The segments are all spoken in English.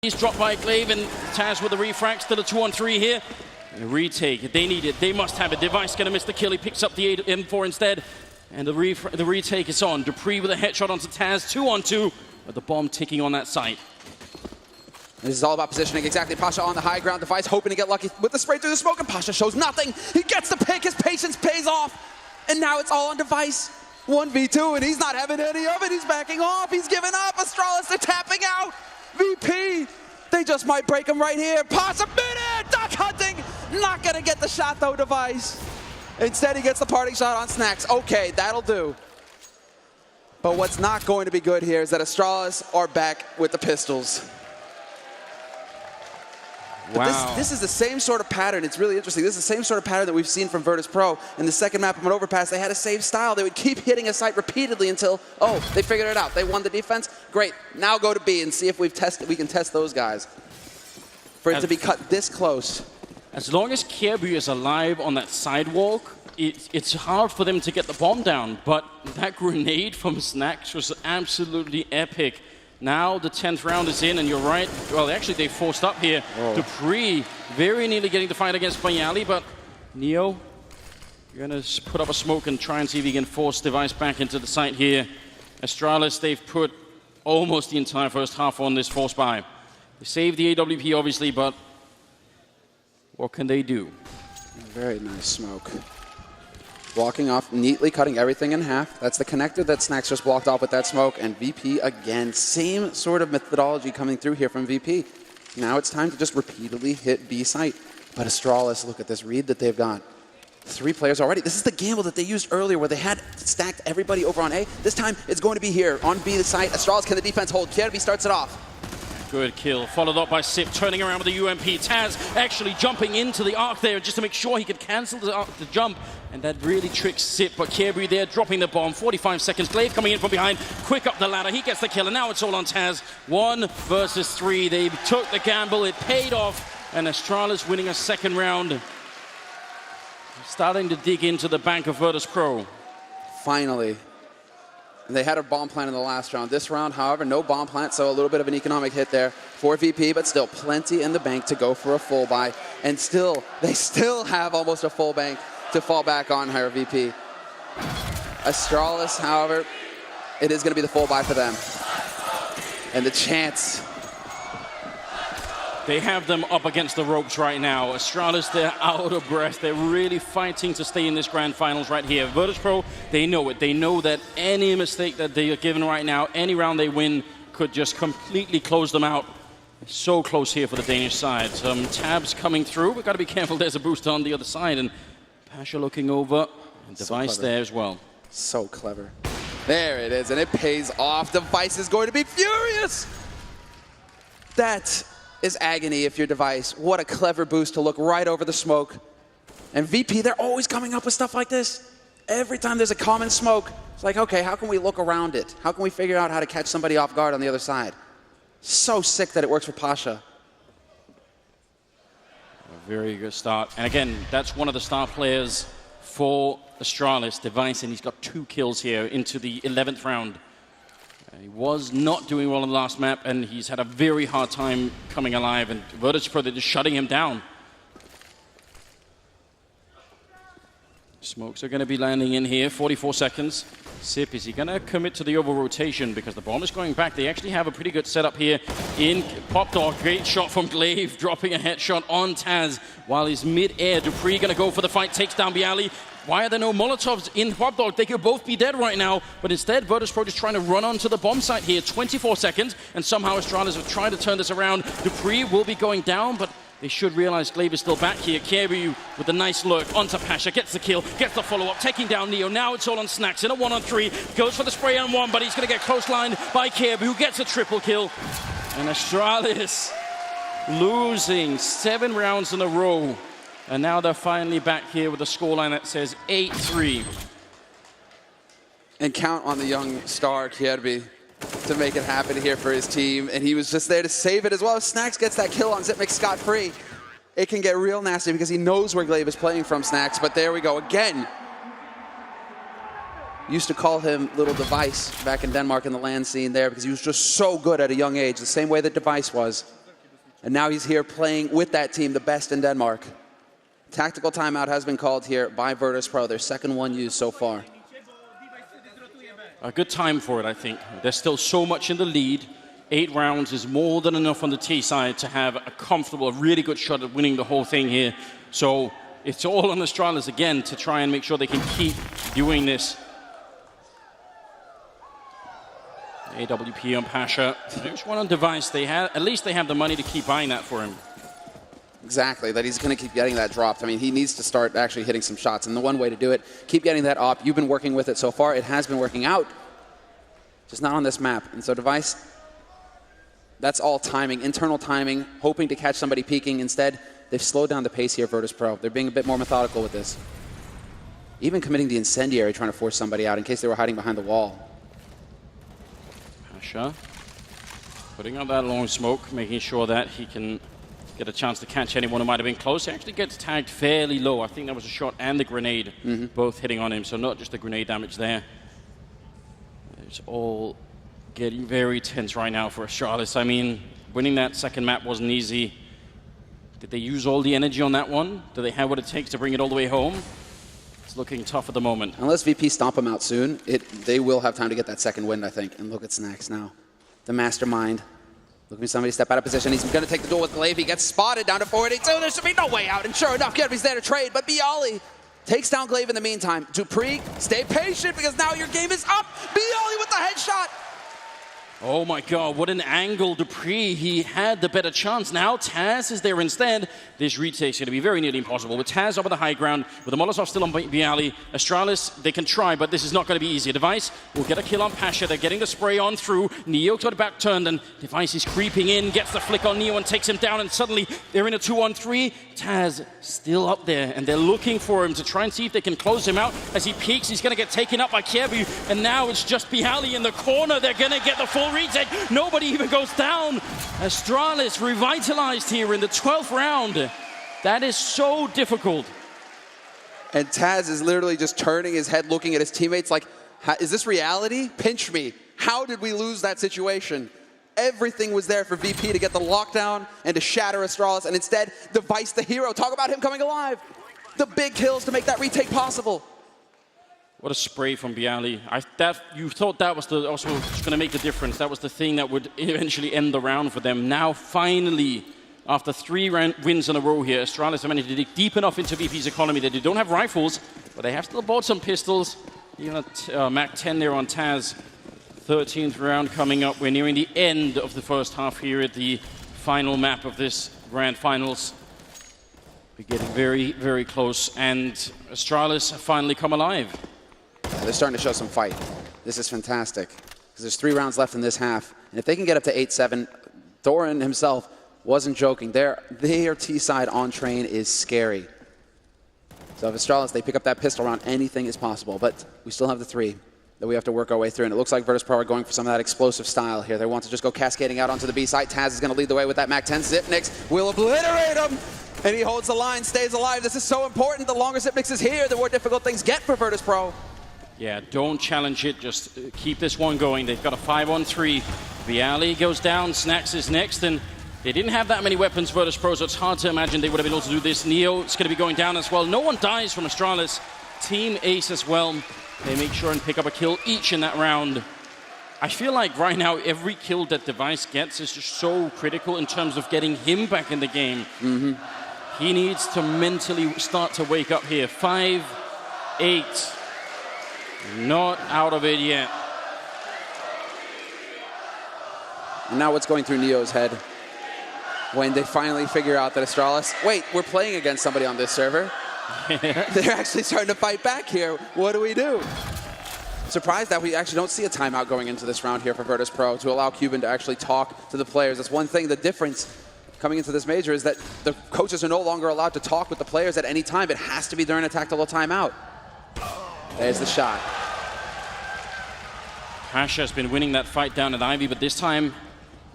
He's dropped by Glaive and Taz with the refract, still a 2-on-3 here. A retake, they need it, they must have it. Device gonna miss the kill, he picks up the M4 instead. And the retake is on. Dupree with a headshot onto Taz, 2-on-2, with the bomb ticking on that site. This is all about positioning exactly. Pasha on the high ground, Device hoping to get lucky with the spray through the smoke, and Pasha shows nothing. He gets the pick, his patience pays off. And now it's all on Device. 1v2, and he's not having any of it. He's backing off, he's giving up. Astralis, they're tapping out. VP, they just might break him right here. Pasha minute, duck hunting. Not gonna get the shot though, Device. Instead, he gets the parting shot on Snacks. Okay, that'll do. But what's not going to be good here is that Astralis are back with the pistols. Wow. This is the same sort of pattern. It's really interesting. This is the same sort of pattern that we've seen from Virtus.Pro. In the second map of an overpass, they had a save style. They would keep hitting a site repeatedly until, oh, they figured it out. They won the defense. Great. Now go to B and see if we can test those guys. For it to be cut this close. As long as Kierby is alive on that sidewalk, it's hard for them to get the bomb down. But that grenade from Snacks was absolutely epic. Now the 10th round is in, and you're right. Well, actually, they forced up here. Oh. Dupree very nearly getting the fight against Bayali, but Neo, you're going to put up a smoke and try and see if he can force Device back into the site here. Astralis, they've put almost the entire first half on this force buy. They saved the AWP, obviously, but what can they do? Very nice smoke. Walking off, neatly cutting everything in half. That's the connector that Snacks just walked off with that smoke. And VP again, same sort of methodology coming through here from VP. Now it's time to just repeatedly hit B site. But Astralis, look at this read that they've got. 3 players already. This is the gamble that they used earlier where they had stacked everybody over on A. This time it's going to be here on B the site. Astralis, can the defense hold? Kierby starts it off. Good kill, followed up by Sip, turning around with the UMP. Taz actually jumping into the arc there just to make sure he could cancel the jump. And that really tricks Sip, but Kierby there dropping the bomb. 45 seconds, Glaive coming in from behind, quick up the ladder, he gets the kill, and now it's all on Taz. 1 versus 3, they took the gamble, it paid off, and Astralis winning a second round. Starting to dig into the bank of Virtus.Pro. Finally. They had a bomb plant in the last round. This round, however, no bomb plant, so a little bit of an economic hit there for VP, but still plenty in the bank to go for a full buy. And still, they still have almost a full bank to fall back on her, VP. Astralis, however, it is going to be the full buy for them. And the chance. They have them up against the ropes right now. Astralis, they're out of breath. They're really fighting to stay in this grand finals right here. Virtus.Pro, they know it. They know that any mistake that they are given right now, any round they win, could just completely close them out. So close here for the Danish side. Some tabs coming through. We've got to be careful. There's a booster on the other side. And Pasha looking over. And Device so there as well. So clever. There it is. And it pays off. Device is going to be furious. That is agony if you're Device. What a clever boost to look right over the smoke. And VP, they're always coming up with stuff like this. Every time there's a common smoke, it's like, okay, how can we look around it? How can we figure out how to catch somebody off guard on the other side? So sick that it works for Pasha. A very good start. And again, that's one of the star players for Astralis, Device, and he's got 2 kills here into the 11th round. He was not doing well in the last map, and he's had a very hard time coming alive, and Virtus.Pro, they're just shutting him down. Smokes are going to be landing in here, 44 seconds. Sip, is he going to commit to the over-rotation? Because the bomb is going back. They actually have a pretty good setup here in Pop Dog. Great shot from Glaive, dropping a headshot on Taz. While he's mid-air, Dupree going to go for the fight, takes down Bayali. Why are there no Molotovs in Pop Dog? They could both be dead right now. But instead, Virtus.Pro just trying to run onto the bomb site here. 24 seconds, and somehow Astralis have tried to turn this around. Dupree will be going down, but they should realize Glaive is still back here. Kierby with a nice look onto Pasha, gets the kill, gets the follow-up, taking down Neo. Now it's all on Snacks in a 1-on-3. Goes for the spray on 1, but he's going to get close lined by Kierby, who gets a triple kill. And Astralis losing 7 rounds in a row. And now they're finally back here with a scoreline that says 8-3. And count on the young star, Kierby, to make it happen here for his team. And he was just there to save it as well. If Snacks gets that kill on Zipmix scot-free, it can get real nasty because he knows where Glaive is playing from, Snacks. But there we go again. Used to call him Little Device back in Denmark in the LAN scene there because he was just so good at a young age, the same way that Device was. And now he's here playing with that team, the best in Denmark. Tactical timeout has been called here by Virtus.Pro, their second one used so far. A good time for it, I think. There's still so much in the lead. 8 rounds is more than enough on the T side to have a comfortable, a really good shot at winning the whole thing here. So it's all on Astralis again to try and make sure they can keep doing this. AWP on Pasha. There's one on device. At least they have the money to keep buying that for him. Exactly, that he's going to keep getting that dropped. I mean, he needs to start actually hitting some shots. And the one way to do it, keep getting that op. You've been working with it so far. It has been working out. Just not on this map. And so device, that's all timing, internal timing, hoping to catch somebody peeking. Instead, they've slowed down the pace here, Virtus.Pro. They're being a bit more methodical with this. Even committing the incendiary, trying to force somebody out in case they were hiding behind the wall. Pasha putting out that long smoke, making sure that he can get a chance to catch anyone who might have been close. He actually gets tagged fairly low. I think that was a shot and the grenade both hitting on him, so not just the grenade damage there. It's all getting very tense right now for Astralis. I mean, winning that second map wasn't easy. Did they use all the energy on that one? Do they have what it takes to bring it all the way home? It's looking tough at the moment. Unless VP stomp him out soon, they will have time to get that second wind, I think. And look at Snacks now. The mastermind. Looking for somebody to step out of position. He's going to take the duel with Glaive. He gets spotted down to 482. There should be no way out. And sure enough, Gerby's there to trade. But Bialy takes down Glaive in the meantime. Dupree, stay patient because now your game is up. Bialy with the headshot. Oh my god, what an angle. Dupree, he had the better chance. Now Taz is there instead. This retake is going to be very nearly impossible. With Taz up at the high ground, with the Molotov still on Bialy, Astralis, they can try, but this is not going to be easy. Device will get a kill on Pasha. They're getting the spray on through. Neo got back turned, and Device is creeping in, gets the flick on Neo and takes him down, and suddenly they're in a 2-on-3. Taz still up there, and they're looking for him to try and see if they can close him out. As he peeks, he's going to get taken up by Kiebu, and now it's just Bialy in the corner. They're going to get the full retake. Nobody even goes down. Astralis revitalized here in the 12th round. That is so difficult. And Taz is literally just turning his head, looking at his teammates like, is this reality? Pinch me. How did we lose that situation? Everything was there for VP to get the lockdown and to shatter Astralis, and instead, Device the hero. Talk about him coming alive. The big kills to make that retake possible. What a spray from Bialy. You thought that was also going to make the difference. That was the thing that would eventually end the round for them. Now, finally, after 3 wins in a row here, Astralis have managed to dig deep enough into VP's economy that they don't have rifles, but they have still bought some pistols. Even at Mac 10 there on Taz. 13th round coming up. We're nearing the end of the first half here at the final map of this grand finals. We're getting very, very close, and Astralis have finally come alive. They're starting to show some fight. This is fantastic. Because there's 3 rounds left in this half. And if they can get up to 8-7, Thorin himself wasn't joking. Their T-side on train is scary. So if Astralis, they pick up that pistol round, anything is possible. But we still have the 3 that we have to work our way through. And it looks like Virtus.Pro are going for some of that explosive style here. They want to just go cascading out onto the B side. Taz is going to lead the way with that Mac 10. Zipnix will obliterate him. And he holds the line, stays alive. This is so important. The longer Zipnix is here, the more difficult things get for Virtus.Pro. Yeah, don't challenge it. Just keep this one going. They've got a 5-on-3. Bialy goes down. Snacks is next. And they didn't have that many weapons, Virtus.Pro, so it's hard to imagine they would have been able to do this. Neo is going to be going down as well. No one dies from Astralis. Team Ace as well. They make sure and pick up a kill each in that round. I feel like right now every kill that Device gets is just so critical in terms of getting him back in the game. He needs to mentally start to wake up here. 5-8. Not out of it yet. And now what's going through Neo's head when they finally figure out that Astralis, wait, we're playing against somebody on this server. They're actually starting to fight back here. What do we do? Surprised that we actually don't see a timeout going into this round here for Virtus.Pro to allow Cuban to actually talk to the players. That's one thing, the difference coming into this major is that the coaches are no longer allowed to talk with the players at any time. It has to be during a tactical timeout. There's the shot. Pasha has been winning that fight down at Ivy, but this time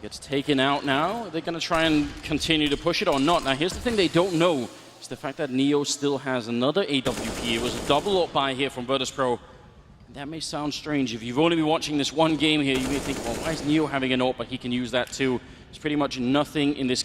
gets taken out now. They're going to try and continue to push it or not. Now, here's the thing they don't know. It's the fact that Neo still has another AWP. It was a double up buy here from Virtus.Pro. That may sound strange. If you've only been watching this one game here, you may think, well, why is Neo having an AWP, but he can use that too? There's pretty much nothing in this